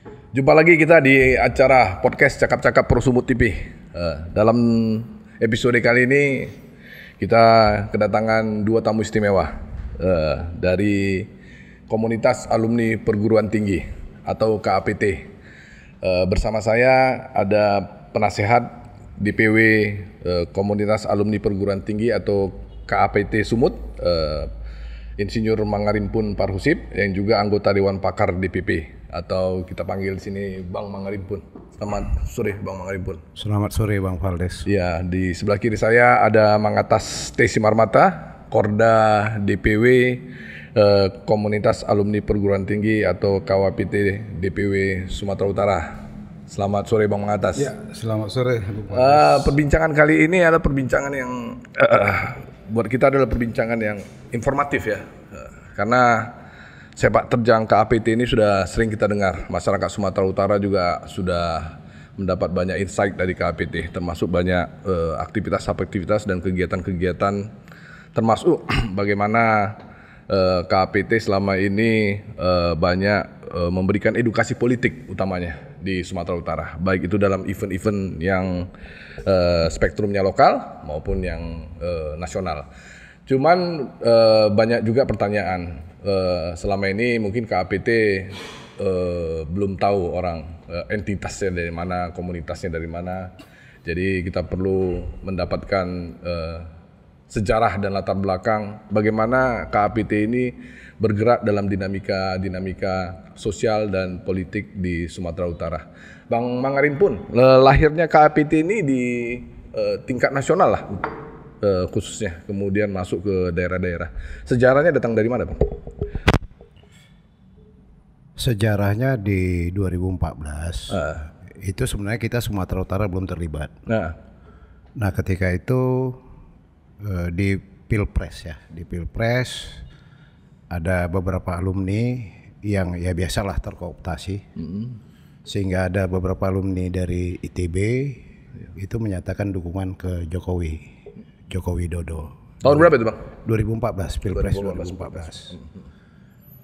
Jumpa lagi kita di acara podcast Cakap-Cakap Pro Sumut TV. Dalam episode kali ini kita kedatangan dua tamu istimewa dari komunitas alumni perguruan tinggi atau KAPT. Bersama saya ada penasehat DPW komunitas alumni perguruan tinggi atau KAPT Sumut, Insinyur Mangarimpun Parhusip, yang juga anggota Dewan Pakar DPP atau kita panggil di sini Bang Mangarimpun. Selamat sore Bang Mangarimpun. Selamat sore Bang Valdes. Ya, di sebelah kiri saya ada Mangatas Tesi Marmata, Korda DPW komunitas alumni perguruan tinggi atau KAPT DPW Sumatera Utara. Selamat sore Bang Mangatas. Ya, selamat sore Bang Valdes. Perbincangan kali ini adalah perbincangan yang buat kita adalah perbincangan yang informatif ya, karena sepak terjang KAPT ini sudah sering kita dengar. Masyarakat Sumatera Utara juga sudah mendapat banyak insight dari KAPT, termasuk banyak aktivitas dan kegiatan-kegiatan, termasuk bagaimana KAPT selama ini banyak memberikan edukasi politik utamanya di Sumatera Utara, baik itu dalam event-event yang spektrumnya lokal maupun yang nasional. Cuman banyak juga pertanyaan selama ini mungkin KAPT belum tahu orang entitasnya dari mana, komunitasnya dari mana. Jadi kita perlu mendapatkan sejarah dan latar belakang bagaimana KAPT ini bergerak dalam dinamika sosial dan politik di Sumatera Utara. Bang Mangarimpun, lahirnya KAPT ini di tingkat nasional lah khususnya, kemudian masuk ke daerah-daerah. Sejarahnya datang dari mana, Bang? Sejarahnya di 2014 itu sebenarnya kita Sumatera Utara belum terlibat. Nah ketika itu di Pilpres ada beberapa alumni yang ya biasalah terkooptasi, sehingga ada beberapa alumni dari ITB itu menyatakan dukungan ke Jokowi Dodo. Tahun berapa itu Bang? 2014, Pilpres 2014.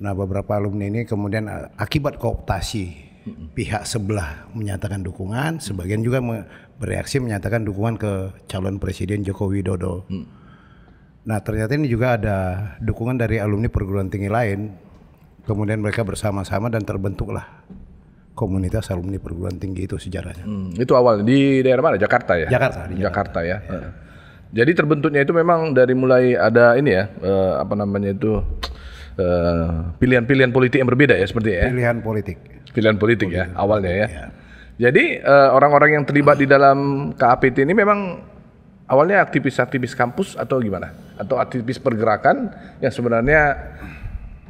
Nah beberapa alumni ini kemudian akibat kooptasi pihak sebelah menyatakan dukungan, sebagian juga bereaksi menyatakan dukungan ke calon presiden Joko Widodo. Nah ternyata ini juga ada dukungan dari alumni perguruan tinggi lain, kemudian mereka bersama-sama dan terbentuklah komunitas alumni perguruan tinggi itu sejarahnya. Itu awal di daerah mana? Jakarta ya? Di Jakarta ya. Jadi terbentuknya itu memang dari mulai ada ini ya, pilihan-pilihan politik yang berbeda ya, seperti ya. Pilihan politik ya awalnya ya. Jadi orang-orang yang terlibat di dalam KAPT ini memang awalnya aktivis-aktivis kampus atau gimana? Atau aktivis pergerakan yang sebenarnya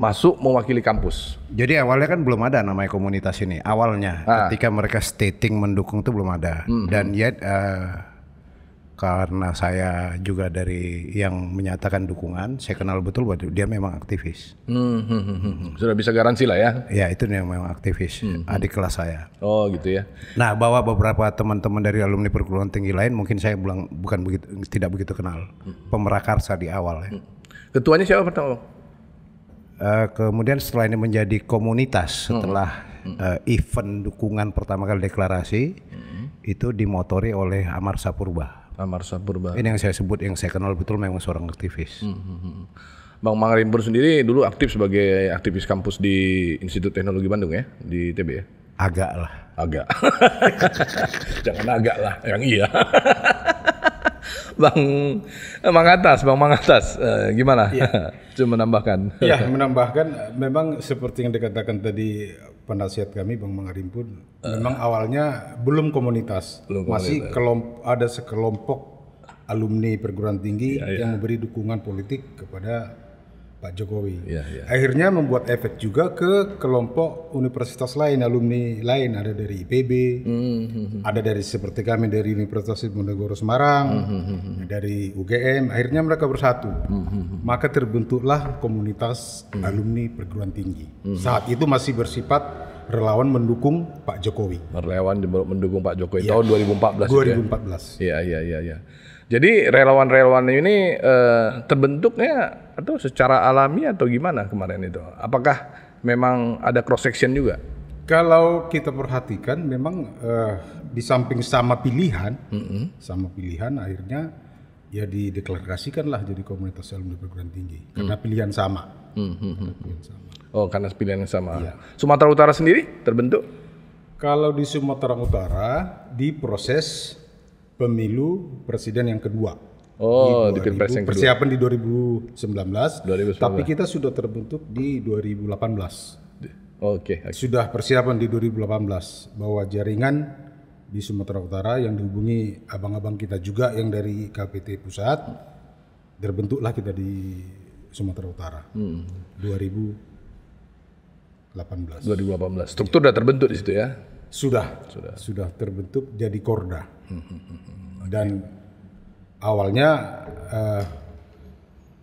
masuk mewakili kampus? Jadi awalnya kan belum ada namanya komunitas ini. Awalnya ketika mereka stating mendukung itu belum ada. Dan yet karena saya juga dari yang menyatakan dukungan, saya kenal betul bahwa dia memang aktivis. Sudah bisa garansi lah ya? Ya itu yang memang aktivis, adik kelas saya. Oh gitu ya. Nah bahwa beberapa teman-teman dari alumni perguruan tinggi lain mungkin saya bilang tidak begitu kenal. Pemerakarsa di awal ya. Ketuanya siapa pertama? Kemudian setelah ini menjadi komunitas, setelah event dukungan pertama kali deklarasi, itu dimotori oleh Amar Sapurba. Ini yang saya sebut, yang saya kenal betul memang seorang aktivis. Bang Mangarimpun sendiri dulu aktif sebagai aktivis kampus di Institut Teknologi Bandung ya, di ITB ya? Agak. Jangan agak lah, yang iya. Bang Mangatas, gimana? Ya. Cuma menambahkan. Ya, menambahkan memang seperti yang dikatakan tadi penasihat kami Bang Mangarimpun, memang awalnya belum komunitas. Masih ada sekelompok alumni perguruan tinggi yang memberi dukungan politik kepada Pak Jokowi. Akhirnya membuat efek juga ke kelompok universitas lain, alumni lain, ada dari IPB, ada dari seperti kami dari Universitas Diponegoro Semarang, dari UGM. Akhirnya mereka bersatu, maka terbentuklah komunitas alumni perguruan tinggi. Saat itu masih bersifat relawan mendukung Pak Jokowi. Relawan mendukung Pak Jokowi tahun 2014. 2014. Iya. Jadi relawan-relawan ini terbentuknya atau secara alami atau gimana kemarin itu? Apakah memang ada cross section juga? Kalau kita perhatikan memang di samping sama pilihan, akhirnya ya dideklarasikanlah jadi komunitas alumni perguruan tinggi karena pilihan sama. Oh, karena pilihan yang sama. Iya. Sumatera Utara sendiri terbentuk? Kalau di Sumatera Utara di proses pemilu presiden yang kedua. Oh, di Pilpres yang kedua. Persiapan di 2019, tapi kita sudah terbentuk di 2018. Oke. Sudah persiapan di 2018 bahwa jaringan di Sumatera Utara yang dihubungi abang-abang kita juga yang dari KPT pusat, terbentuklah kita di Sumatera Utara. 2018. Struktur sudah terbentuk di situ ya? Sudah terbentuk jadi Korda. Dan awalnya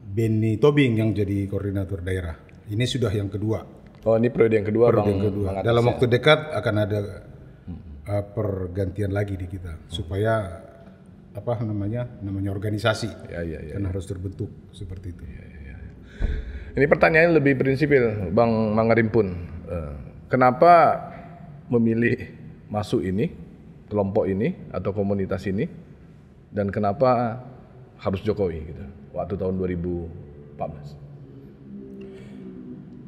Benny Tobing yang jadi koordinator daerah. Ini sudah yang kedua. Oh, ini periode yang kedua. Dalam waktu dekat akan ada pergantian lagi di kita supaya namanya organisasi. Kan harus terbentuk seperti itu. Ini pertanyaannya lebih prinsipil, Bang Mangarimpun. Kenapa memilih masuk ini, kelompok ini atau komunitas ini, dan kenapa harus Jokowi gitu waktu tahun 2014?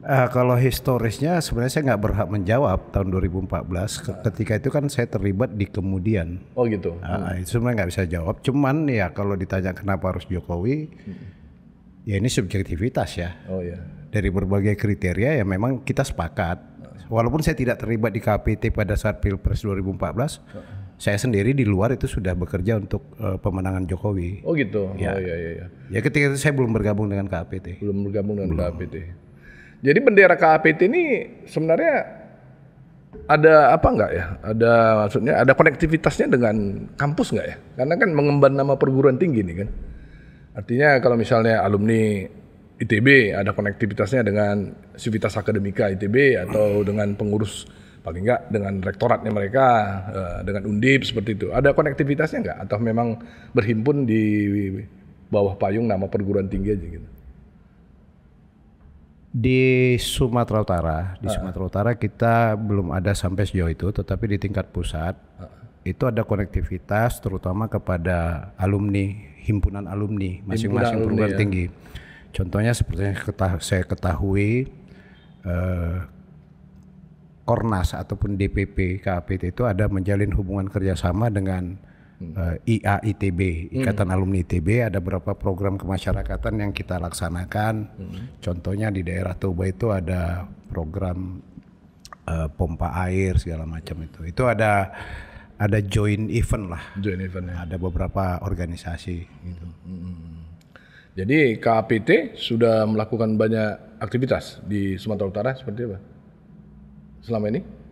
Kalau historisnya sebenarnya saya nggak berhak menjawab tahun 2014. Ketika itu kan saya terlibat di kemudian. Oh gitu. Itu sebenarnya nggak bisa jawab. Cuman ya kalau ditanya kenapa harus Jokowi, ya ini subjektivitas ya. Oh ya. Dari berbagai kriteria ya memang kita sepakat. Walaupun saya tidak terlibat di KPT pada saat Pilpres 2014, saya sendiri di luar itu sudah bekerja untuk pemenangan Jokowi. Oh gitu. Ya. Oh iya. Ya ketika itu saya belum bergabung dengan KPT. KPT. Jadi bendera KAPT ini sebenarnya ada apa enggak ya? Maksudnya ada konektivitasnya dengan kampus enggak ya? Karena kan mengemban nama perguruan tinggi nih kan. Artinya kalau misalnya alumni ITB ada konektivitasnya dengan Civitas Akademika ITB atau dengan pengurus paling enggak dengan rektoratnya mereka, dengan Undip seperti itu. Ada konektivitasnya enggak? Atau memang berhimpun di bawah payung nama perguruan tinggi aja gitu? Di Sumatera Utara kita belum ada sampai sejauh itu, tetapi di tingkat pusat itu ada konektivitas terutama kepada alumni, himpunan alumni masing-masing perguruan tinggi. Contohnya seperti yang saya ketahui, Kornas ataupun DPP KAPT itu ada menjalin hubungan kerjasama dengan IA ITB, Ikatan Alumni ITB. Ada beberapa program kemasyarakatan yang kita laksanakan. Contohnya di daerah Toba itu ada program pompa air segala macam itu. Itu ada joint event lah. Joint event ya. Ada beberapa organisasi gitu. Jadi KAPT sudah melakukan banyak aktivitas di Sumatera Utara seperti apa selama ini?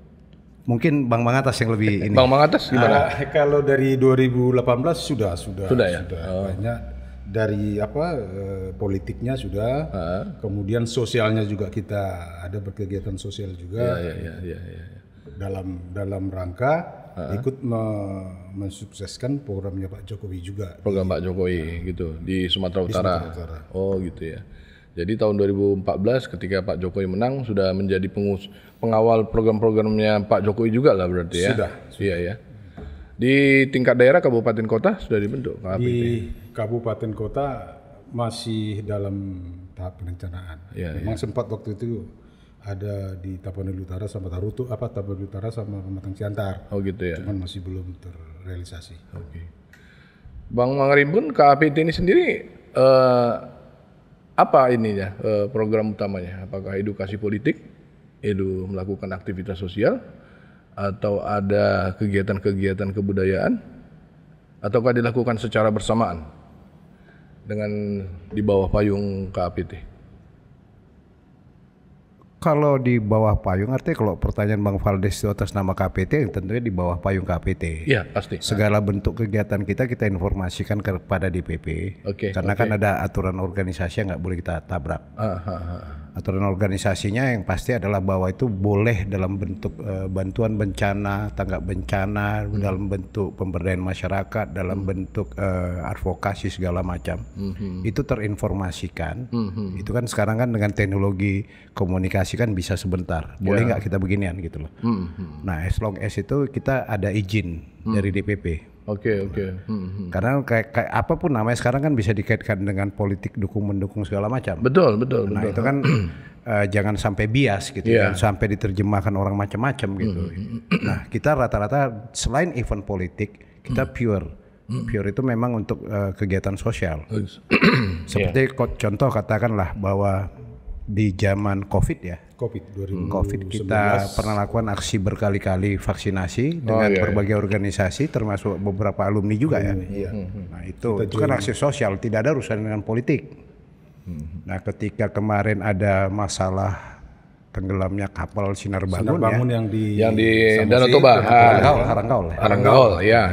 Mungkin Bang Mangatas yang lebih ini. Bang Mangatas gimana? Kalau dari 2018 sudah ya? Banyak dari politiknya sudah, kemudian sosialnya juga kita ada berkegiatan sosial juga. Dalam rangka ikut mensukseskan programnya Pak Jokowi juga. Program Pak Jokowi gitu di Sumatera Utara. Oh gitu ya. Jadi tahun 2014 ketika Pak Jokowi menang sudah menjadi pengawal program-programnya Pak Jokowi juga lah berarti ya? Sudah. Iya ya. Di tingkat daerah kabupaten kota sudah dibentuk KAPT? Di kabupaten kota masih dalam tahap perencanaan. Memang sempat waktu itu ada di Tapanuli Utara sama Tapanuli Utara sama Pematang Siantar. Oh gitu ya. Cuman masih belum terrealisasi. Oke. Bang Mangarimpun, KAPT ini sendiri apa ininya program utamanya? Apakah edukasi politik, melakukan aktivitas sosial, atau ada kegiatan-kegiatan kebudayaan, ataukah dilakukan secara bersamaan dengan di bawah payung KAPT? Kalau di bawah payung artinya kalau pertanyaan Bang Valdes itu atas nama KPT tentunya di bawah payung KPT. Iya pasti. Segala bentuk kegiatan kita informasikan kepada DPP. Karena kan ada aturan organisasi yang nggak boleh kita tabrak. aturan organisasinya yang pasti adalah bahwa itu boleh dalam bentuk bantuan bencana, tanggap bencana, dalam bentuk pemberdayaan masyarakat, dalam bentuk advokasi segala macam. Itu terinformasikan. Itu kan sekarang kan dengan teknologi komunikasi kan bisa sebentar. Boleh nggak kita beginian gitu loh. Nah, as long as itu kita ada izin dari DPP. Oke. Karena kayak apapun namanya sekarang kan bisa dikaitkan dengan politik dukung-mendukung segala macam. Betul. Nah itu kan jangan sampai bias gitu kan, sampai diterjemahkan orang macam-macam gitu. Nah kita rata-rata selain event politik kita pure itu memang untuk kegiatan sosial. Seperti contoh katakanlah bahwa di zaman COVID kita pernah lakukan aksi berkali-kali vaksinasi dengan berbagai organisasi termasuk beberapa alumni juga ya. Nah itu kan aksi sosial, tidak ada urusan dengan politik. Nah ketika kemarin ada masalah tenggelamnya kapal Sinar Bangun yang di Danau Toba, Haranggaol, ya.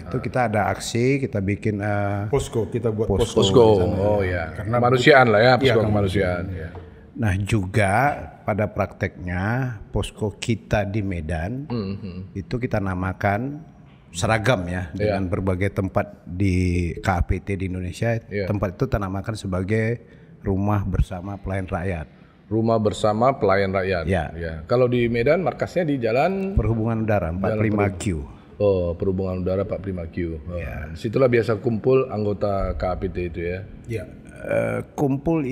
Itu kita ada aksi, kita bikin posko, kita buat posko. Oh ya, karena kemanusiaan lah ya, posko kemanusiaan. Ya. Nah juga pada prakteknya posko kita di Medan itu kita namakan seragam ya dengan berbagai tempat di KAPT di Indonesia. Tempat itu kita namakan sebagai Rumah Bersama Pelayan Rakyat. Rumah Bersama Pelayan Rakyat. Ya. Kalau di Medan markasnya di Jalan Perhubungan Udara 45Q. Oh, Perhubungan Udara 45Q. Disitulah biasa kumpul anggota KAPT itu ya. Iya. Kumpul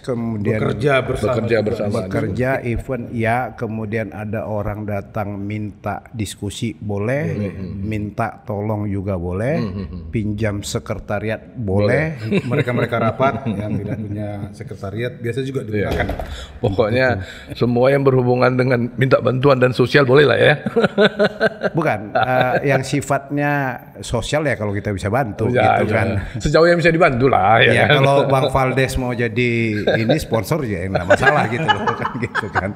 kemudian bekerja event kemudian ada orang datang minta diskusi boleh, minta tolong juga boleh, pinjam sekretariat boleh. Mereka rapat yang tidak punya sekretariat biasa juga digunakan. Pokoknya semua yang berhubungan dengan minta bantuan dan sosial boleh lah ya. Bukan yang sifatnya sosial ya kalau kita bisa bantu gitu kan. Sejauh yang bisa dibantu lah ya. Kalau Bang Valdes mau jadi ini sponsor ya nggak masalah gitu loh kan gitu kan.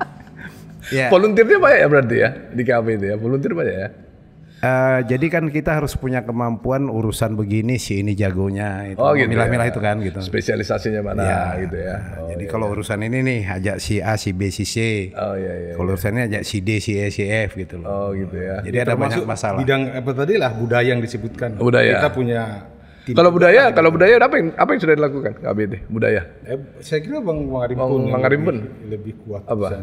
Ya. Volunteernya banyak ya berarti ya di KAPT ya, volunteer banyak ya. Jadi kan kita harus punya kemampuan urusan begini sih ini jagonya itu gitu milah-milah itu kan gitu. Spesialisasinya mana gitu ya. Jadi kalau urusan ini nih ajak si A, si B, si C. Kalau urusannya ajak si D, si E, si F gitu loh. Gitu ya. Jadi ada banyak masalah. Bidang apa tadi lah budaya yang disebutkan. Budaya. Kita punya Kalau budaya apa yang sudah dilakukan KAPT? Budaya? Saya kira Bang Arimpun lebih kuat. Apa?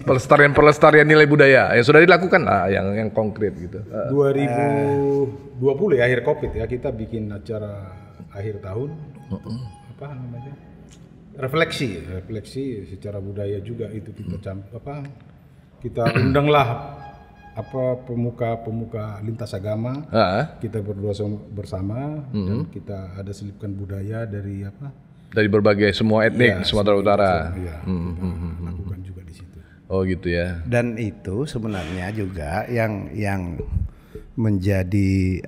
Pelestarian nilai budaya yang sudah dilakukan lah, yang konkret gitu. 2020 ya akhir COVID ya kita bikin acara akhir tahun. Apa namanya? Refleksi secara budaya juga itu kita undanglah pemuka lintas agama, kita berdua bersama dan kita ada selipkan budaya dari berbagai semua etnik Sumatera Utara. Lakukan juga di situ. Oh gitu ya. Dan itu sebenarnya juga yang menjadi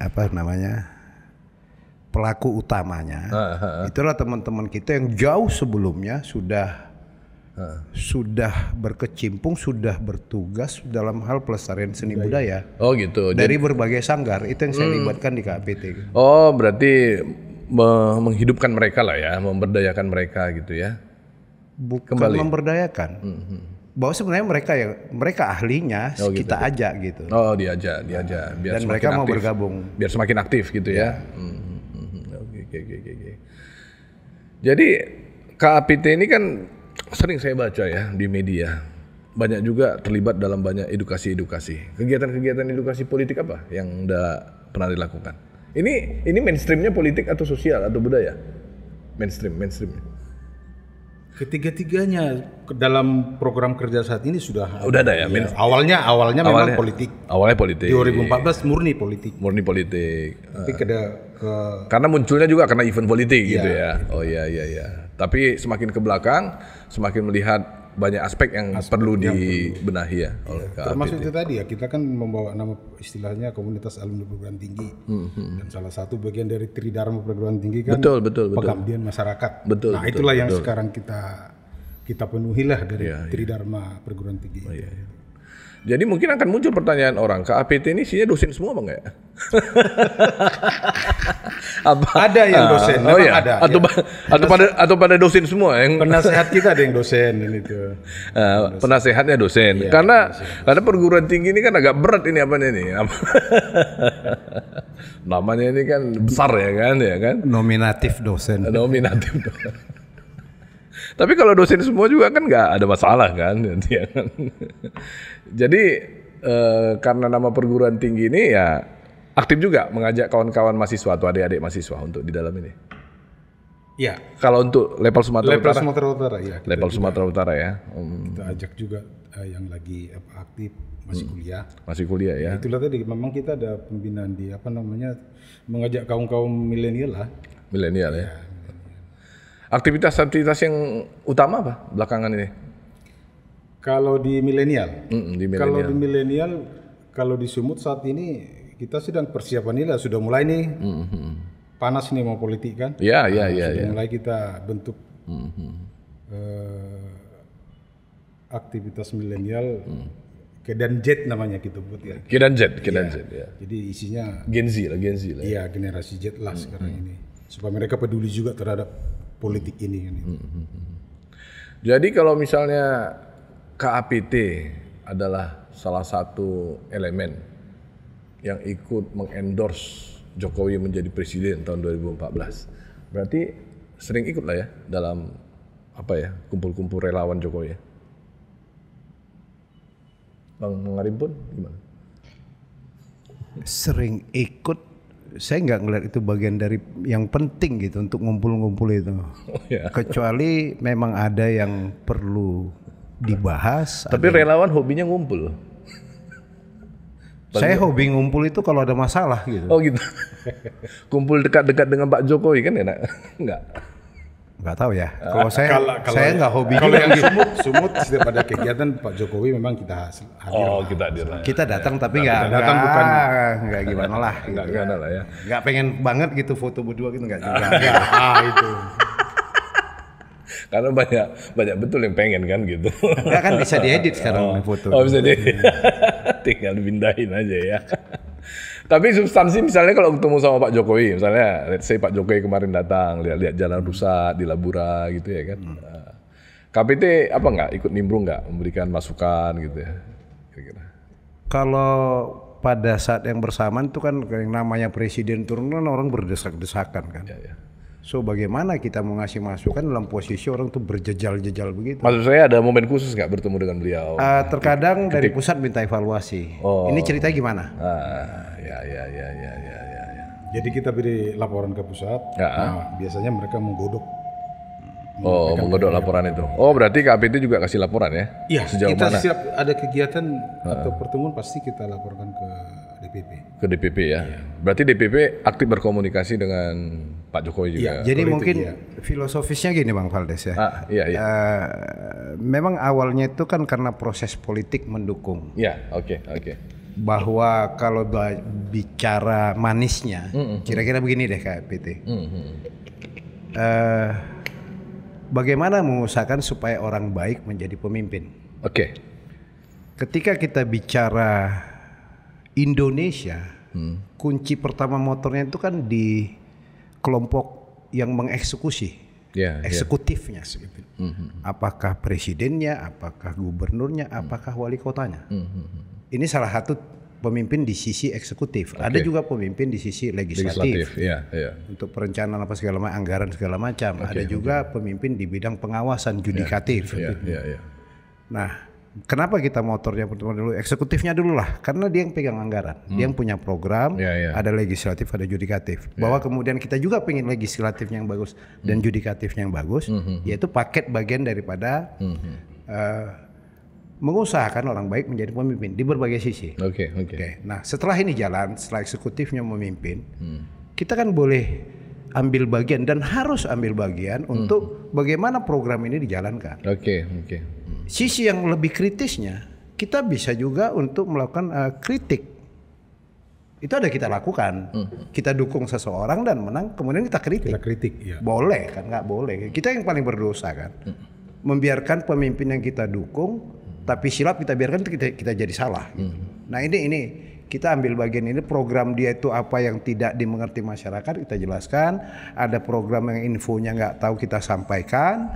pelaku utamanya itulah teman-teman kita yang jauh sebelumnya sudah berkecimpung, sudah bertugas dalam hal pelestarian seni budaya. Oh gitu. Dari berbagai sanggar itu yang saya libatkan di KAPT. Oh berarti menghidupkan mereka lah ya, memberdayakan mereka gitu ya. Bukan memberdayakan. Bahwa sebenarnya mereka ahlinya kita ajak gitu. Oh diajak biar dan mereka mau aktif. Bergabung. Biar semakin aktif gitu ya. Oke. Jadi KAPT ini kan sering saya baca ya di media, banyak juga terlibat dalam banyak edukasi. Kegiatan edukasi politik apa yang udah pernah dilakukan? Ini mainstreamnya politik atau sosial atau budaya? Mainstream. Ketiga-tiganya dalam program kerja saat ini sudah ada ya. Awalnya memang politik. Awalnya politik. 2014 murni politik. Tapi karena munculnya juga karena event politik gitu ya. Oh iya. Tapi semakin ke belakang, semakin melihat banyak aspek yang perlu dibenahi ya oleh KAPT. Termasuk itu tadi ya, kita kan membawa nama istilahnya komunitas alumni perguruan tinggi. Dan salah satu bagian dari Tridharma perguruan tinggi kan betul. pengabdian masyarakat. Betul. Itulah yang sekarang kita penuhilah dari Tridharma perguruan tinggi. Jadi mungkin akan muncul pertanyaan orang, KAPT ini isinya dosen semua Bang ya? Ada yang dosen, memang ada. Atau pada dosen semua yang penasehat kita ada yang dosen ini tuh. Penasehatnya dosen. Karena perguruan tinggi ini kan agak berat ini apanya nih. Namanya ini kan besar ya kan? Nominatif dosen. Nominatif dosen. Tapi kalau dosen semua juga kan nggak ada masalah kan. Jadi karena nama perguruan tinggi ini ya aktif juga mengajak kawan-kawan mahasiswa atau adik-adik mahasiswa untuk di dalam ini. Iya. Kalau untuk level Sumatera Utara. Sumatera Utara ya. Level Sumatera Utara ya. Kita ajak juga yang lagi aktif masih kuliah. Masih kuliah ya. Itulah tadi memang kita ada pembinaan di mengajak kaum milenial lah. Milenial ya. Aktivitas yang utama apa belakangan ini? Kalau di milenial. Kalau di milenial, kalau di Sumut saat ini kita sedang persiapan ini lah, sudah mulai nih. Panas nih mau politik kan? Iya. Mulai kita bentuk aktivitas milenial. Kedan Z namanya kita buat ya. Kedan Z ya. Jadi isinya Gen Z lah. Iya, generasi Z lah sekarang ini. Supaya mereka peduli juga terhadap politik ini kan. Jadi kalau misalnya KAPT adalah salah satu elemen yang ikut mengendorse Jokowi menjadi presiden tahun 2014. Berarti sering ikut lah ya dalam kumpul-kumpul relawan Jokowi ya. Bang Ngarimpun gimana? Sering ikut. Saya nggak ngeliat itu bagian dari yang penting gitu untuk ngumpul-ngumpul itu. Kecuali memang ada yang perlu dibahas. Tapi relawan hobinya ngumpul. Saya hobi ngumpul itu kalau ada masalah gitu. Oh gitu. Kumpul dekat-dekat dengan Pak Jokowi kan enak? Nggak tahu ya. Kalau saya nggak hobi. Kalau yang Sumut setiap ada kegiatan Pak Jokowi memang kita hadir. Oh kita hadir. Kita datang tapi nggak gimana lah. Nggak gimana lah ya. Nggak pengen banget gitu foto berdua gitu nggak juga. Itu. Karena banyak betul yang pengen kan gitu. Nggak kan bisa diedit sekarang foto. Oh bisa diedit. Tinggal pindahin aja ya. Tapi substansi misalnya kalau ketemu sama Pak Jokowi, misalnya let's say Pak Jokowi kemarin datang, lihat jalan rusak di Labura gitu ya kan. KPT apa nggak ikut nimbrung nggak memberikan masukan gitu ya kira-kira? Kalau pada saat yang bersamaan itu kan yang namanya presiden turun kan orang berdesak-desakan kan. Ya. So bagaimana kita mau ngasih masukan dalam posisi orang tuh berjejal-jejal begitu? Maksud saya ada momen khusus nggak bertemu dengan beliau? Terkadang dari pusat minta evaluasi. Ini ceritanya gimana? Ya. Jadi kita beri laporan ke pusat. Nah, biasanya mereka menggodok. Menggodok laporan itu. Oh berarti KPT juga kasih laporan ya? Iya. Sejauh kita mana? Setiap ada kegiatan atau pertemuan pasti kita laporkan ke DPP. Ke DPP ya. Berarti DPP aktif berkomunikasi dengan Pak Jokowi juga. Jadi mungkin filosofisnya gini Bang Valdes ya. Iya. Memang awalnya itu kan karena proses politik mendukung. Iya, oke. Bahwa kalau bicara manisnya, kira-kira begini deh KPT. Bagaimana mengusahakan supaya orang baik menjadi pemimpin? Oke. Ketika kita bicara Indonesia, kunci pertama motornya itu kan di kelompok yang mengeksekusi, eksekutifnya. Apakah presidennya, apakah gubernurnya, apakah wali kotanya. Ini salah satu pemimpin di sisi eksekutif. Ada juga pemimpin di sisi legislatif. Untuk perencanaan apa segala macam, anggaran segala macam. Ada juga pemimpin di bidang pengawasan yudikatif. Nah, kenapa kita motornya pertama dulu eksekutifnya dulu lah, karena dia yang pegang anggaran, dia yang punya program, ada legislatif, ada yudikatif. Bahwa kemudian kita juga pengen legislatifnya yang bagus dan yudikatifnya yang bagus, yaitu paket bagian daripada mengusahakan orang baik menjadi pemimpin di berbagai sisi. Oke. Nah, setelah ini jalan, setelah eksekutifnya memimpin, kita kan boleh ambil bagian dan harus ambil bagian untuk bagaimana program ini dijalankan. Sisi yang lebih kritisnya, kita bisa juga untuk melakukan kritik. Itu ada kita lakukan. Kita dukung seseorang dan menang, kemudian kita kritik. Boleh kan? Nggak boleh. Kita yang paling berdosa kan. Membiarkan pemimpin yang kita dukung, tapi silap kita biarkan kita jadi salah. Nah ini kita ambil bagian ini, program dia itu apa yang tidak dimengerti masyarakat kita jelaskan, ada program yang infonya nggak tahu kita sampaikan,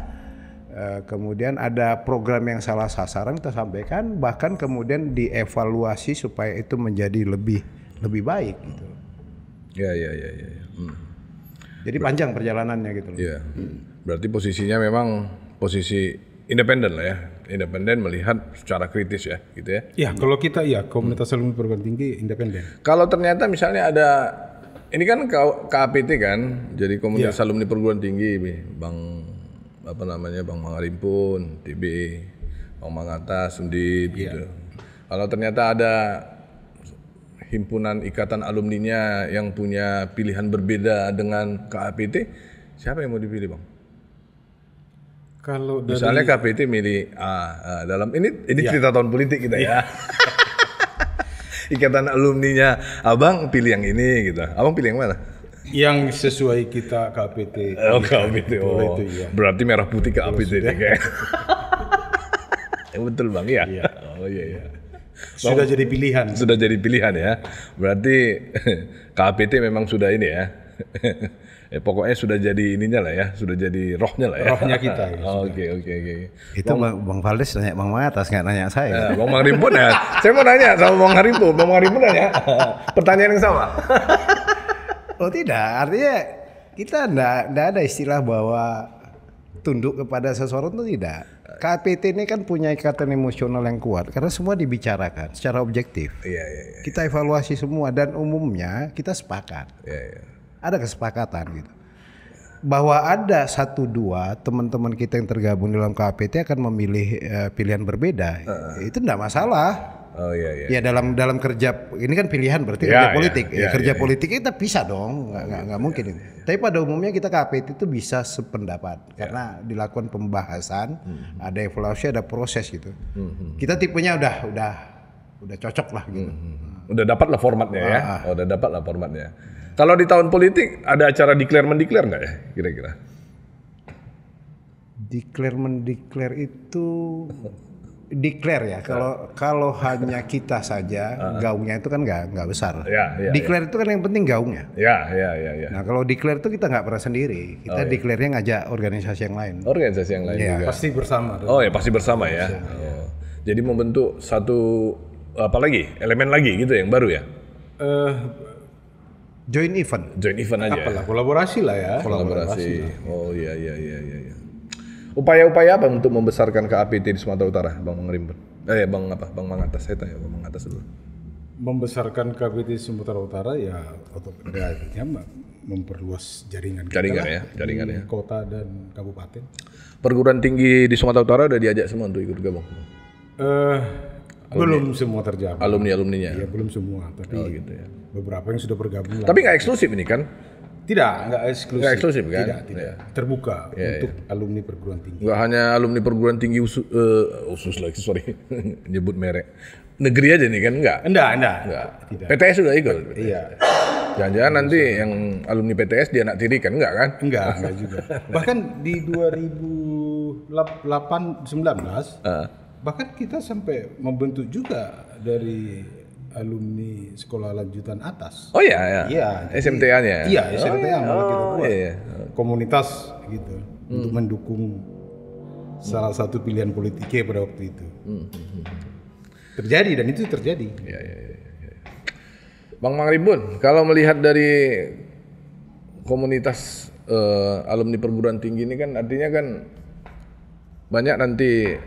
kemudian ada program yang salah sasaran kita sampaikan, bahkan kemudian dievaluasi supaya itu menjadi lebih baik gitu. Ya. Jadi panjang perjalanannya gitu loh. Iya. Berarti posisinya memang posisi independen lah ya. Independen melihat secara kritis ya, gitu ya. Ya, kalau kita komunitas alumni perguruan tinggi independen. Kalau ternyata misalnya ada, ini kan KAPT kan, jadi komunitas alumni perguruan tinggi, Bang Mangarimpun, TB, Bang Mangatas, Undip gitu. Kalau ternyata ada himpunan ikatan alumninya yang punya pilihan berbeda dengan KAPT, siapa yang mau dipilih, Bang? Kalau dari, misalnya KAPT milih dalam ini cerita tahun politik kita ya. Ikatan alumninya Abang pilih yang ini gitu. Abang pilih yang mana? yang sesuai kita KAPT. Oh, KAPT. Oh. Itu, ya. Berarti merah putih KAPT nih kayak. Betul Bang ya? Oh iya. Sudah jadi pilihan. Sudah jadi pilihan ya. Berarti KAPT memang sudah ini ya. Pokoknya sudah jadi ininya lah ya, sudah jadi rohnya lah ya. Rohnya kita. Ya, Oke. Itu Bang Valdes nanya Bang Mangatas, nggak nanya saya. Bang Mangarimpun ya. Saya mau nanya sama Bang Mangarimpun. Bang Mangarimpun nanya pertanyaan yang sama. Oh tidak, artinya kita nggak ada istilah bahwa tunduk kepada seseorang itu tidak. KAPT ini kan punya ikatan emosional yang kuat karena semua dibicarakan secara objektif. Iya. Kita evaluasi semua dan umumnya kita sepakat. Iya. Ada kesepakatan gitu. Bahwa ada 1-2 teman-teman kita yang tergabung dalam KAPT akan memilih pilihan berbeda. Itu enggak masalah. Oh iya. Ya dalam kerja ini kan pilihan berarti kerja politik. Kerja politik kita bisa dong, nggak mungkin itu. Tapi pada umumnya kita KAPT itu bisa sependapat karena dilakukan pembahasan, ada evaluasi, ada proses gitu. Kita tipenya udah cocok lah gitu. Udah dapat lah formatnya ya. Udah dapat lah formatnya. Kalau di tahun politik ada acara declare-mendeclare nggak ya kira-kira? Declare-mendeclare itu declare ya. Kalau hanya kita saja gaungnya itu kan nggak besar. Declare itu kan yang penting gaungnya. Ya. Nah kalau declare itu kita nggak pernah sendiri. Kita declare-nya ngajak organisasi yang lain. Organisasi yang lain juga. Pasti bersama. Oh ya pasti bersama ya. Jadi membentuk satu elemen lagi gitu yang baru ya. Joint event aja. Apalah, kolaborasi lah ya. Kolaborasi. Oh iya. Upaya-upaya apa untuk membesarkan KAPT di Sumatera Utara, Bang Mangarimpun? Bang Mangatas, saya tanya Bang Mangatas dulu. Membesarkan KAPT di Sumatera Utara ya otomatisnya memperluas jaringan ya. Kota dan kabupaten. Perguruan tinggi di Sumatera Utara udah diajak semua untuk ikut gabung? Belum semua terjawab. Alumninya? Iya, belum semua. Tapi gitu ya. Beberapa yang sudah bergabung. Tapi nggak eksklusif ini kan? Nggak eksklusif. Nggak eksklusif kan? Tidak. Terbuka untuk alumni perguruan tinggi. Nggak hanya alumni perguruan tinggi usus lagi, sorry. Nyebut merek. Negeri aja nih kan? Enggak. Tidak. PTS sudah ikut? Iya. Jangan-jangan nanti yang alumni PTS dia anak tiri kan? Enggak kan? Enggak juga. Bahkan di 2019 bahkan kita sampai membentuk juga dari alumni sekolah lanjutan atas. Oh iya. SMTA-nya. Iya, SMTA malah kita buat. Iya. Komunitas gitu untuk mendukung salah satu pilihan politiknya pada waktu itu. Terjadi dan itu terjadi. Iya. Bang Mangarimpun, kalau melihat dari komunitas alumni perguruan tinggi ini kan artinya kan banyak nanti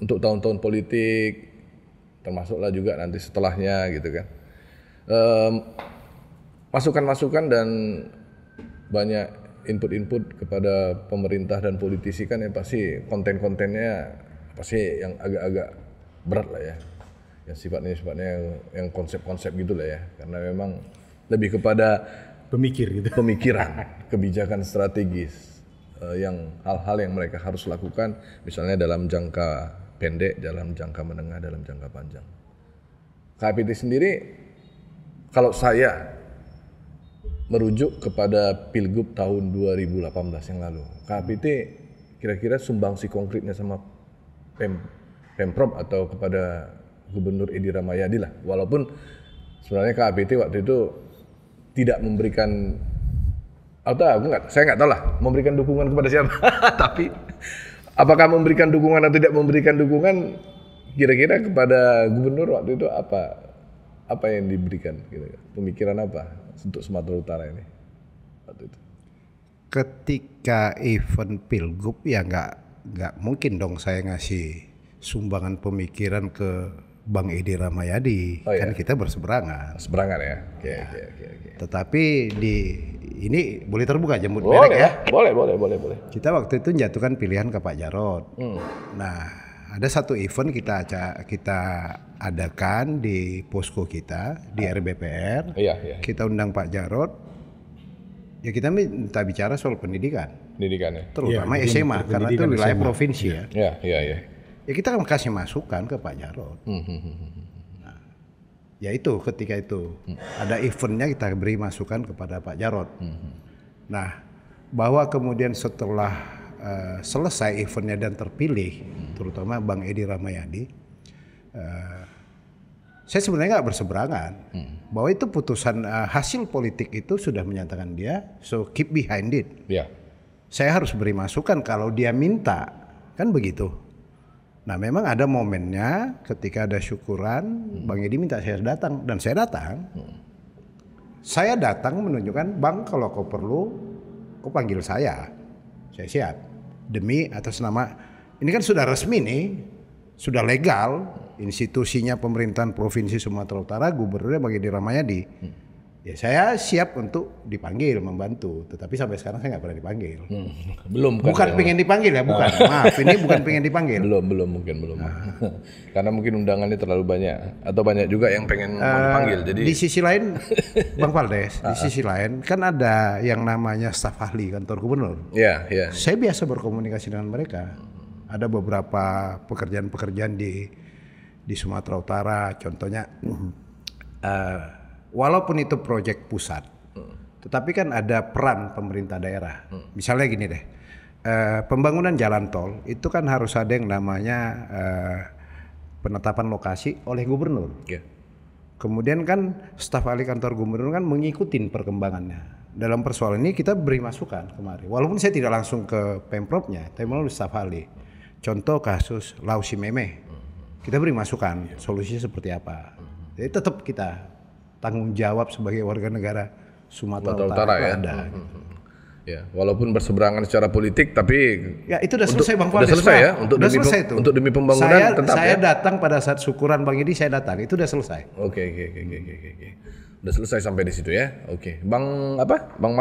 untuk tahun-tahun politik, termasuklah juga nanti setelahnya gitu kan. Masukan-masukan dan banyak input-input kepada pemerintah dan politisi kan yang pasti konten-kontennya pasti yang agak-agak berat lah ya. Yang sifatnya yang konsep-konsep gitu lah ya. Karena memang lebih kepada pemikiran, kebijakan strategis yang hal-hal yang mereka harus lakukan misalnya dalam jangka pendek, dalam jangka menengah, dalam jangka panjang. KAPT sendiri, kalau saya merujuk kepada Pilgub tahun 2018 yang lalu, KAPT kira-kira sumbangsi konkretnya sama Pemprov atau kepada Gubernur Edi Rahmayadi lah. Walaupun sebenarnya KAPT waktu itu tidak memberikan, saya nggak tahu lah memberikan dukungan kepada siapa. Tapi apakah memberikan dukungan atau tidak memberikan dukungan, kira-kira kepada gubernur waktu itu apa yang diberikan? Kira-kira pemikiran apa untuk Sumatera Utara ini waktu itu? Ketika event Pilgub ya nggak mungkin dong saya ngasih sumbangan pemikiran ke Bang Edi Rahmayadi, kan kita berseberangan. Seberangan ya. Oke. Tetapi ini boleh terbuka jemput merek ya? Boleh. Kita waktu itu menjatuhkan pilihan ke Pak Jarod. Nah, ada satu event kita adakan di posko kita di RBPR. Iya. Kita undang Pak Jarod. Ya kita minta bicara soal pendidikan. Pendidikan ya. Terutama SMA karena itu wilayah provinsi ya. Iya. Ya kita akan kasih masukan ke Pak Jarod. Nah, ya itu ketika itu ada eventnya kita beri masukan kepada Pak Jarod. Nah, bahwa kemudian setelah selesai eventnya dan terpilih, terutama Bang Edi Rahmayadi, saya sebenarnya nggak berseberangan. Bahwa itu putusan hasil politik itu sudah menyatakan dia, so keep behind it. Iya. Saya harus beri masukan kalau dia minta, kan begitu. Nah memang ada momennya ketika ada syukuran, Bang Edi minta saya datang dan saya datang. Saya datang menunjukkan, Bang kalau kau perlu, kau panggil saya siap. Demi atas nama, ini kan sudah resmi nih, sudah legal, institusinya pemerintahan Provinsi Sumatera Utara, Gubernurnya Bang Edi Rahmayadi. Ya saya siap untuk dipanggil, membantu. Tetapi sampai sekarang saya nggak pernah dipanggil. Belum. Bukan pengen dipanggil ya, bukan. Maaf, ini bukan pengen dipanggil. Belum. Karena mungkin undangannya terlalu banyak. Atau banyak juga yang pengen mau dipanggil. Jadi di sisi lain, Bang Valdes, di sisi lain kan ada yang namanya staf ahli kantor gubernur. Iya. Saya biasa berkomunikasi dengan mereka. Ada beberapa pekerjaan-pekerjaan di Sumatera Utara, contohnya walaupun itu proyek pusat, tetapi kan ada peran pemerintah daerah. Misalnya gini deh, pembangunan jalan tol itu kan harus ada yang namanya penetapan lokasi oleh gubernur. Kemudian kan staf ahli kantor gubernur kan mengikuti perkembangannya. Dalam persoalan ini kita beri masukan kemarin. Walaupun saya tidak langsung ke Pemprovnya, tapi melalui staf ahli. Contoh kasus Lausi Meme, kita beri masukan solusinya seperti apa. Jadi tetap kita tanggung jawab sebagai warga negara Sumatera Utara ya. Ada. Ya, walaupun berseberangan secara politik, tapi ya itu udah selesai Bang Valdes. Udah selesai ya, untuk demi pembangunan tetap saya ya. datang pada saat syukuran Bang Edi, saya datang. Itu udah selesai. Oke. Udah selesai sampai di situ ya. Oke. Bang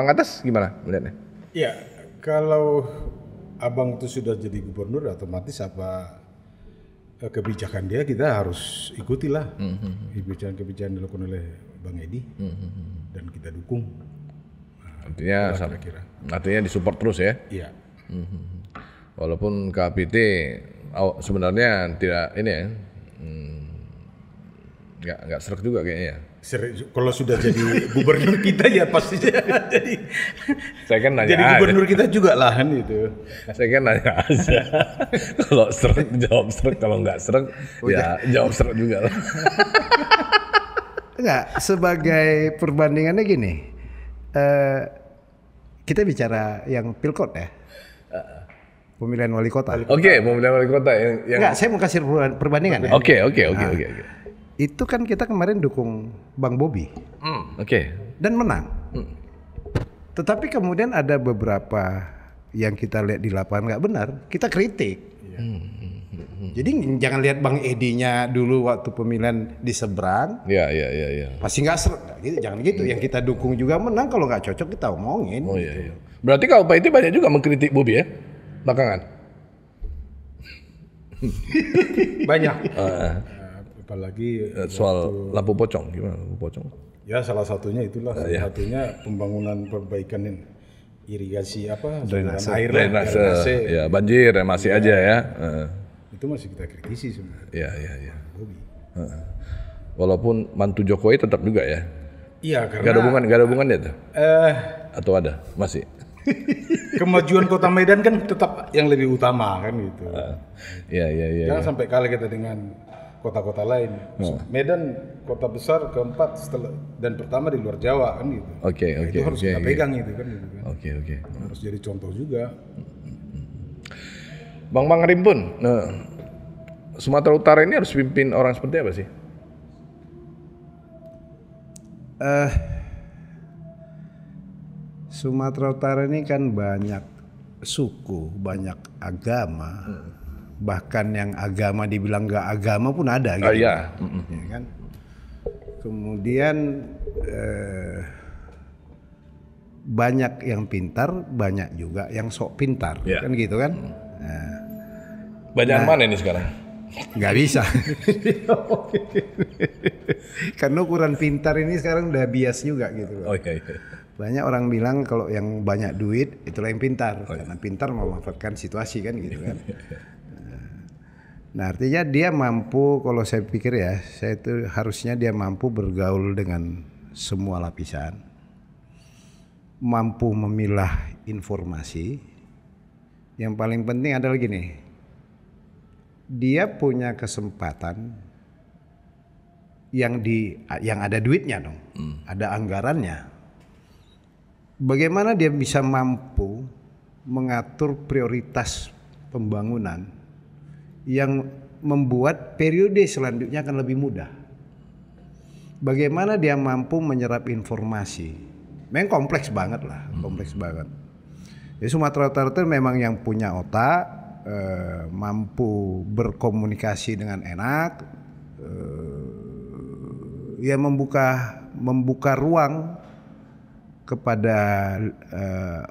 atas gimana melihatnya? Ya, kalau Abang itu sudah jadi gubernur, otomatis kebijakan dia kita harus ikutilah. Kebijakan dilakukan oleh Bang Edi dan kita dukung. Artinya disupport terus ya? Iya. Walaupun KAPT sebenarnya tidak ini ya, nggak serak juga kayaknya ya. Kalau sudah jadi gubernur kita ya pasti jadi. Saya kan nanya jadi gubernur kita juga lah kan itu. Saya kan nanya aja. Kalau serak jawab serak, kalau nggak serak ya jawab serak juga lah. Enggak, sebagai perbandingannya gini. Kita bicara yang pilkot ya. Pemilihan wali kota. Oke, pemilihan wali kota yang enggak, saya mau kasih perbandingan ya. Oke. Itu kan kita kemarin dukung Bang Bobi. Oke. Dan menang. Tetapi kemudian ada beberapa yang kita lihat di lapangan nggak benar, kita kritik. Jadi jangan lihat Bang Edinya dulu waktu pemilihan di seberang. Iya. Pasti nggak serak, gitu. Jangan gitu. Yang kita dukung juga menang, kalau nggak cocok kita omongin. Oh iya. Berarti kalau Pak itu banyak juga mengkritik Bobi ya, belakangan. Banyak. Apalagi soal lampu pocong, gimana lampu pocong? Ya salah satunya itulah, satunya pembangunan perbaikan irigasi drainase air, drainase. Ya banjir masih aja ya. Itu masih kita kritisi sebenarnya. Iya. Walaupun mantu Jokowi tetap juga ya. Iya karena gak ada hubungannya tuh. Atau ada masih. Kemajuan Kota Medan kan tetap yang lebih utama kan gitu. Iya. Jangan sampai kalah kita dengan kota-kota lain. Medan kota besar keempat dan pertama di luar Jawa kan gitu. Itu harus kita pegang itu kan. Gitu kan. Oke. Harus jadi contoh juga. Bang Rimpun, Sumatera Utara ini harus pimpin orang seperti apa sih? Sumatera Utara ini kan banyak suku, banyak agama, bahkan yang agama dibilang nggak agama pun ada gitu. Iya. Ya kan? Kemudian banyak yang pintar, banyak juga yang sok pintar, kan gitu kan? Bacaan mana ini sekarang? Nggak bisa. Karena ukuran pintar ini sekarang udah bias juga gitu. Banyak orang bilang kalau yang banyak duit itulah yang pintar, karena pintar memanfaatkan situasi kan gitu kan. Nah artinya dia mampu, kalau saya pikir ya, saya itu harusnya dia mampu bergaul dengan semua lapisan, mampu memilah informasi. Yang paling penting adalah gini, dia punya kesempatan yang ada duitnya dong, ada anggarannya. Bagaimana dia bisa mampu mengatur prioritas pembangunan yang membuat periode selanjutnya akan lebih mudah. Bagaimana dia mampu menyerap informasi. Memang kompleks banget lah, kompleks banget. Jadi Sumatera Utara itu memang yang punya otak, mampu berkomunikasi dengan enak, ya membuka ruang kepada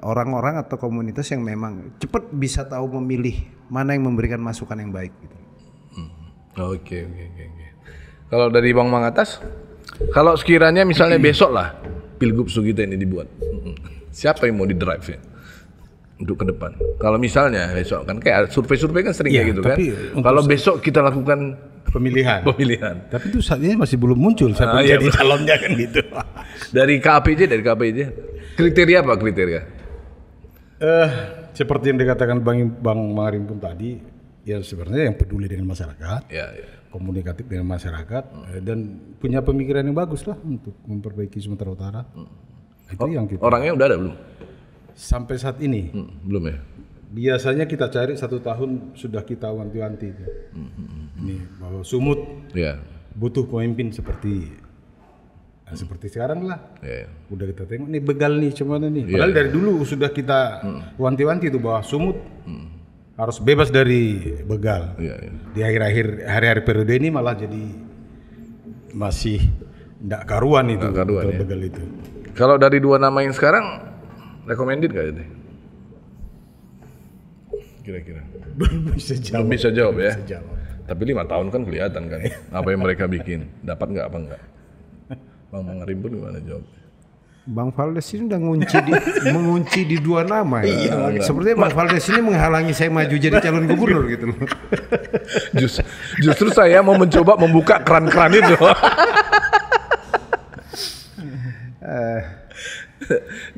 orang-orang atau komunitas yang memang cepat bisa tahu memilih mana yang memberikan masukan yang baik gitu. Oke. Kalau dari Bang Mangatas, kalau sekiranya misalnya besok lah Pilgub Sugito ini dibuat, siapa yang mau di drive ya untuk ke depan? Kalau misalnya besok kan kayak survei-survei kan sering kayak gitu kan. Kalau besok kita lakukan pemilihan. Tapi itu saat ini masih belum muncul siapa yang jadi calonnya kan gitu. Dari KPJ, kriteria apa kriteria? Seperti yang dikatakan Bang Rimpun tadi, ya sebenarnya yang peduli dengan masyarakat, komunikatif dengan masyarakat, dan punya pemikiran yang bagus lah untuk memperbaiki Sumatera Utara. Itu yang kita. Orangnya udah ada belum? Sampai saat ini belum ya. Biasanya kita cari 1 tahun sudah kita wanti-wanti itu. Ini bahwa Sumut butuh pemimpin seperti sekarang lah. Udah kita tengok nih begal nih cuman nih. Padahal dari dulu sudah kita wanti-wanti itu bahwa Sumut harus bebas dari begal. Di akhir-akhir hari-hari periode ini malah jadi masih enggak karuan itu begal itu. Kalau dari 2 nama yang sekarang recommended gak itu? Kira-kira belum bisa jawab ya. Tapi 5 tahun kan kelihatan kan apa yang mereka bikin, dapat nggak apa enggak. Bang Rimpun gimana jawab? Bang Valdes ini udah mengunci di 2 nama ya. Sepertinya Bang Valdes ini menghalangi saya maju jadi calon gubernur gitu loh. Justru saya mau mencoba membuka keran-keran itu.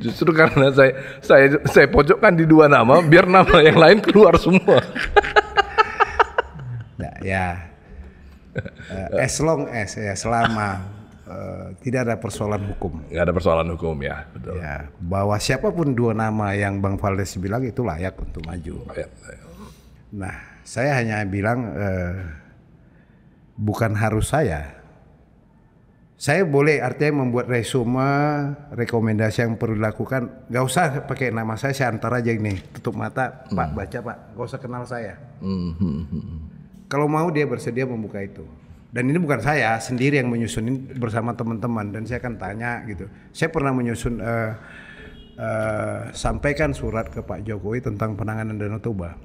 Justru karena saya pojokkan di 2 nama biar nama yang lain keluar semua. Nah, ya. Selama tidak ada persoalan hukum. Nggak ada persoalan hukum ya, betul. Ya, bahwa siapapun 2 nama yang Bang Valdes bilang itu layak untuk maju. Nah, saya hanya bilang bukan harus saya. Saya boleh artinya membuat resume, rekomendasi yang perlu dilakukan. Gak usah pakai nama saya antar aja ini. Tutup mata, Pak baca Pak. Gak usah kenal saya. Kalau mau dia bersedia membuka itu. Dan ini bukan saya sendiri yang menyusunin bersama teman-teman. Dan saya akan tanya gitu. Saya pernah menyusun, sampaikan surat ke Pak Jokowi tentang penanganan Danau Toba.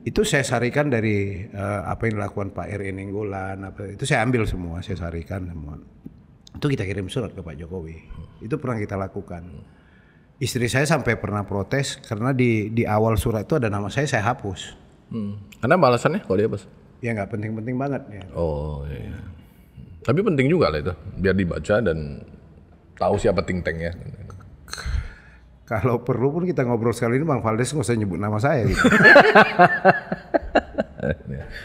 Itu saya sarikan dari apa yang dilakukan Pak R.I. Nainggolan, itu saya ambil semua, saya sarikan semua. Itu kita kirim surat ke Pak Jokowi. Itu pernah kita lakukan. Istri saya sampai pernah protes karena di awal surat itu ada nama saya hapus. Karena alasannya kalau dia apa? Ya nggak penting-penting banget ya. Oh iya. Tapi penting juga lah itu, biar dibaca dan tahu siapa think tanknya. Kalau perlu pun kita ngobrol sekali ini Bang Valdes nggak usah nyebut nama saya gitu.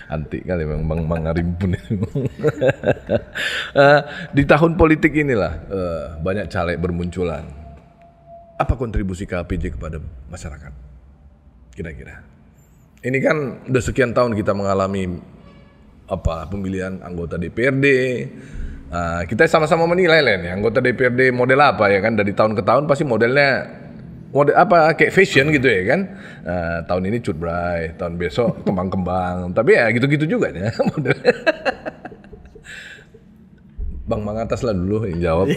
Anti kali memang Bang Arimpun itu. Di tahun politik inilah banyak caleg bermunculan. Apa kontribusi KAPJ kepada masyarakat? Kira-kira. Ini kan udah sekian tahun kita mengalami pemilihan anggota DPRD. Kita sama-sama menilai lah nih anggota DPRD model apa ya kan, dari tahun ke tahun pasti model kayak fashion gitu ya kan. Tahun ini Cut Bray, tahun besok kembang-kembang. Tapi ya gitu-gitu juga ya modelnya. Bang Mangatas lah dulu yang jawab.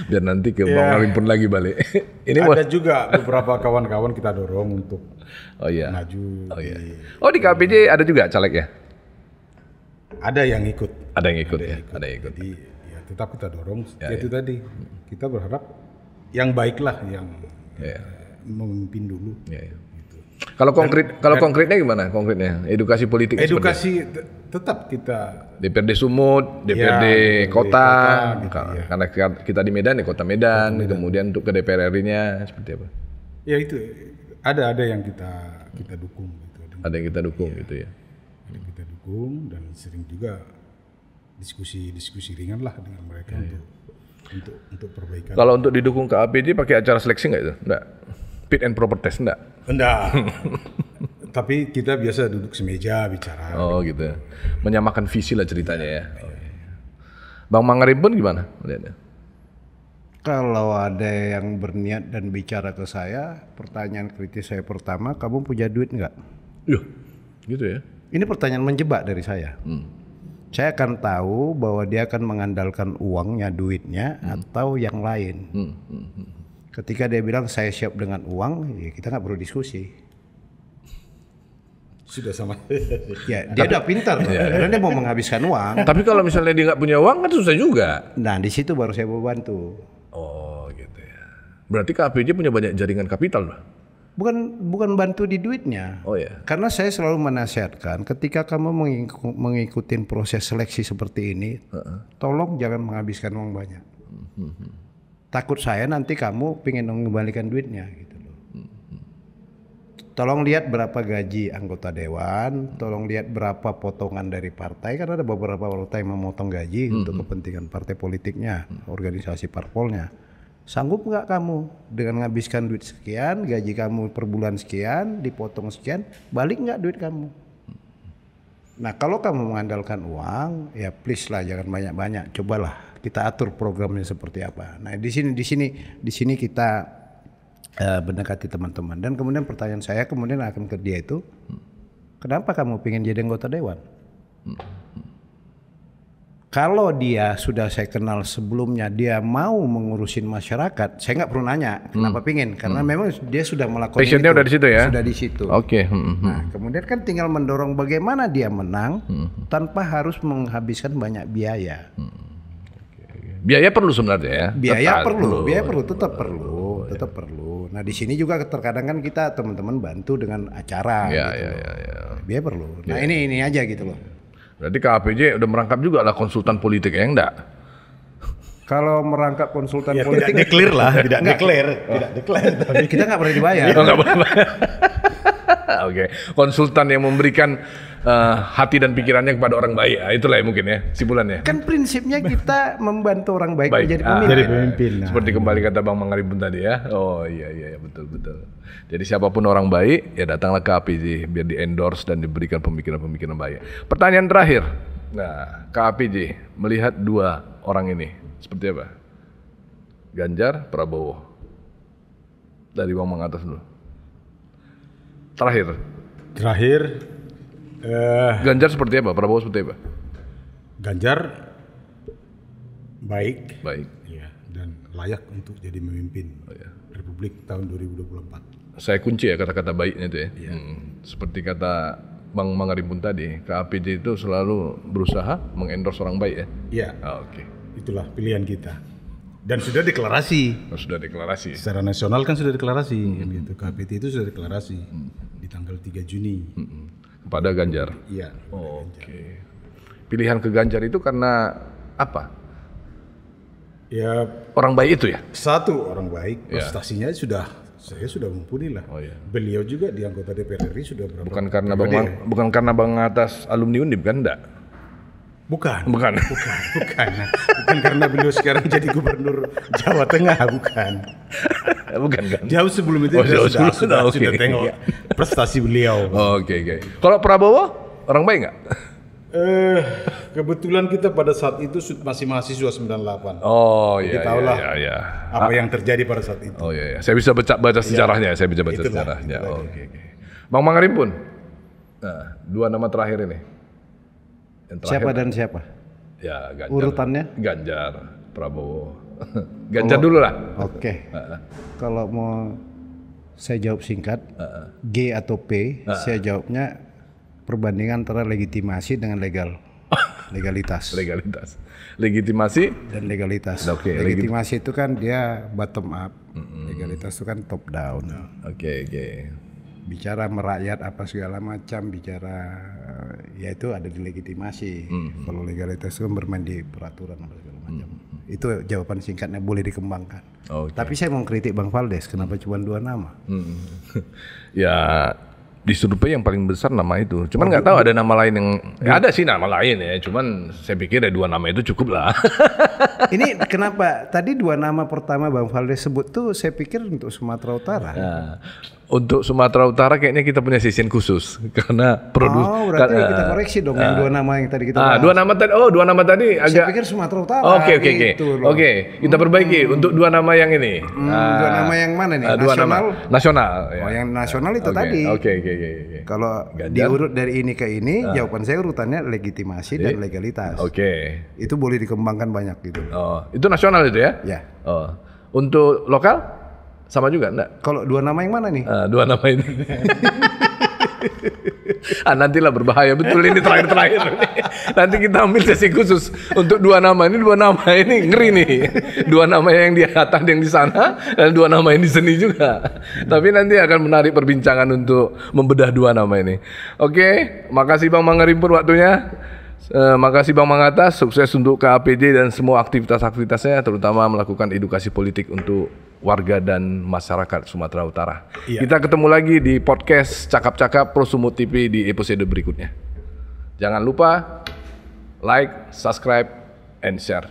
Biar nanti ke Bang Arimpun lagi balik. Ini ada juga beberapa kawan-kawan kita dorong untuk maju. Di KAPJ ada juga caleg ya? Ada yang ikut. Ada yang ikut. Jadi ya tetap kita dorong. Itu tadi kita berharap yang baiklah yang memimpin dulu. Gitu. Kalau konkretnya gimana? Konkretnya edukasi politik. Edukasi tetap kita DPRD Sumut, DPRD kota gitu, karena kita di Medan kota Medan. Kemudian untuk ke DPR RI-nya seperti apa? Ya itu ada yang kita dukung gitu. Ada yang kita dukung gitu ya. Ada yang kita dukung dan sering juga diskusi ringan lah dengan mereka untuk perbaikan. Kalau untuk didukung ke KAPJ pakai acara seleksi nggak itu? Nggak. Fit and proper test nggak? Enggak. Tapi kita biasa duduk semeja bicara. Oh gitu. Menyamakan visi lah ceritanya ya. Bang Mangarimpun gimana melihatnya? Kalau ada yang berniat dan bicara ke saya, pertanyaan kritis saya pertama, kamu punya duit nggak? Yuh, gitu ya. Ini pertanyaan menjebak dari saya. Saya akan tahu bahwa dia akan mengandalkan uangnya, duitnya, atau yang lain. Ketika dia bilang saya siap dengan uang, ya kita nggak perlu diskusi. Sudah sama. Ya, dia udah pintar, karena dia mau menghabiskan uang. Tapi kalau misalnya dia nggak punya uang kan susah juga. Nah, di situ baru saya mau bantu. Oh, gitu ya. Berarti KAPJ punya banyak jaringan kapital, Pak? Bukan bantu di duitnya. Oh ya. Karena saya selalu menasihatkan ketika kamu mengikuti proses seleksi seperti ini, tolong jangan menghabiskan uang banyak. Takut saya nanti kamu pengen mengembalikan duitnya gitu loh. Tolong lihat berapa gaji anggota dewan, tolong lihat berapa potongan dari partai, karena ada beberapa partai yang memotong gaji untuk kepentingan partai politiknya, organisasi parpolnya. Sanggup nggak kamu dengan menghabiskan duit sekian, gaji kamu per bulan sekian, dipotong sekian, balik nggak duit kamu? Nah kalau kamu mengandalkan uang, ya please lah jangan banyak-banyak. Cobalah kita atur programnya seperti apa. Nah di sini kita mendekati teman-teman. Dan kemudian pertanyaan saya kemudian akan ke dia itu, kenapa kamu pengen jadi anggota dewan? Kalau dia sudah saya kenal sebelumnya, dia mau mengurusin masyarakat, saya nggak perlu nanya kenapa pingin, karena memang dia sudah melakukan itu. Passionnya udah di situ ya? Sudah di situ. Oke. Nah, kemudian kan tinggal mendorong bagaimana dia menang tanpa harus menghabiskan banyak biaya. Biaya perlu sebenarnya ya? Biaya perlu, tetap perlu. Nah, di sini juga terkadang kan kita teman-teman bantu dengan acara. Ya. Biaya perlu. Nah, ini aja gitu loh. Berarti KAPJ udah merangkap juga lah konsultan politik ya enggak? Kalau merangkap konsultan ya, politik tidak declare lah, tidak declare. Tapi kita nggak pernah dibayar. Oke, konsultan yang memberikan hati dan pikirannya kepada orang baik, itulah ya mungkin ya simpulannya. Kan prinsipnya kita membantu orang baik menjadi pemimpin. Jadi pemimpin. Nah. Seperti kembali kata Bang Mangarimpun tadi ya. Oh iya betul. Jadi siapapun orang baik ya datanglah ke KAPJ biar di endorse dan diberikan pemikiran-pemikiran baik. Pertanyaan terakhir. Nah, KAPJ melihat dua orang ini seperti apa? Ganjar, Prabowo. Dari Bang Mangatas dulu. Terakhir. Ganjar seperti apa? Prabowo seperti apa? Ganjar baik. Ya, dan layak untuk jadi pemimpin Republik tahun 2024. Saya kunci ya kata-kata baiknya itu ya. Seperti kata Bang Mangarimpun tadi, KAPJ itu selalu berusaha mengendorse orang baik ya. Iya. Oke. Itulah pilihan kita. Dan sudah deklarasi. Sudah deklarasi. Secara nasional kan sudah deklarasi. Gitu. KAPJ itu sudah deklarasi di tanggal 3 Juni. Kepada Ganjar. Iya. Oke. Pilihan ke Ganjar itu karena apa? Ya orang baik itu ya. Satu orang baik, prestasinya sudah Saya sudah mumpuni lah. Oh, iya. Beliau juga di anggota DPR RI sudah berapa? Bukan karena Bang Atas alumni Undip kan enggak? Bukan. Bukan. Bukan karena beliau sekarang jadi gubernur Jawa Tengah, bukan. Bukan kan? Jauh sebelum itu sudah tengok prestasi beliau. Oke. Kalau Prabowo orang baik nggak? Kebetulan kita pada saat itu masih mahasiswa 98. Oh iya. Jadi tahulah iya. apa yang terjadi pada saat itu. Oh iya. Saya bisa baca sejarahnya. Saya bisa baca sejarahnya. Oke. Bang Mangarimpun. Nah, 2 nama terakhir ini. Yang terakhir, Siapa dan siapa? Ya, Ganjar. Urutannya? Ganjar, Prabowo. Ganjar dulu lah. Oke. Kalau mau saya jawab singkat, G atau P, saya jawabnya perbandingan antara legitimasi dengan legalitas. Legitimasi dan legalitas. Oke, legitimasi itu kan dia bottom up, legalitas itu kan top down. Oke. Bicara merakyat apa segala macam, bicara ya itu ada di legitimasi. Kalau legalitas itu kan bermain di peraturan apa segala macam. Itu jawaban singkatnya, boleh dikembangkan. Okay. Tapi saya mau kritik Bang Valdes, kenapa cuma 2 nama? Ya di survei yang paling besar nama itu. Cuman nggak tahu ada nama lain yang ada sih nama lain ya. Cuman saya pikir ada 2 nama itu cukup lah. Ini kenapa tadi 2 nama pertama Bang Valdes sebut tuh saya pikir untuk Sumatera Utara. Nah, untuk Sumatera Utara kayaknya kita punya season khusus karena berarti kita koreksi dong yang 2 nama yang tadi kita bahas. 2 nama tadi. Oh, 2 nama tadi agak. Saya pikir Sumatera Utara. Oke. Oke, kita perbaiki untuk 2 nama yang ini. 2 nama yang mana nih? Nasional. Ya. Oh, yang nasional itu tadi. Oke. Kalau diurut dari ini ke ini, jawaban saya urutannya legitimasi dan legalitas. Oke. Itu boleh dikembangkan banyak gitu. Oh, itu nasional itu ya? Ya. Oh. Untuk lokal sama juga enggak? Kalau 2 nama yang mana nih? 2 nama ini. Nantilah berbahaya betul ini terakhir. Nanti kita ambil sesi khusus untuk 2 nama ini. 2 nama ini ngeri nih. 2 nama yang di atas yang di sana dan 2 nama yang di sini juga. Tapi nanti akan menarik perbincangan untuk membedah 2 nama ini. Oke, makasih Bang Mangarimpun waktunya. Makasih Bang Mangatas, sukses untuk KAPD dan semua aktivitas-aktivitasnya, terutama melakukan edukasi politik untuk warga dan masyarakat Sumatera Utara. Iya. Kita ketemu lagi di podcast Cakap-Cakap Pro Sumut TV di episode berikutnya. Jangan lupa like, subscribe, and share.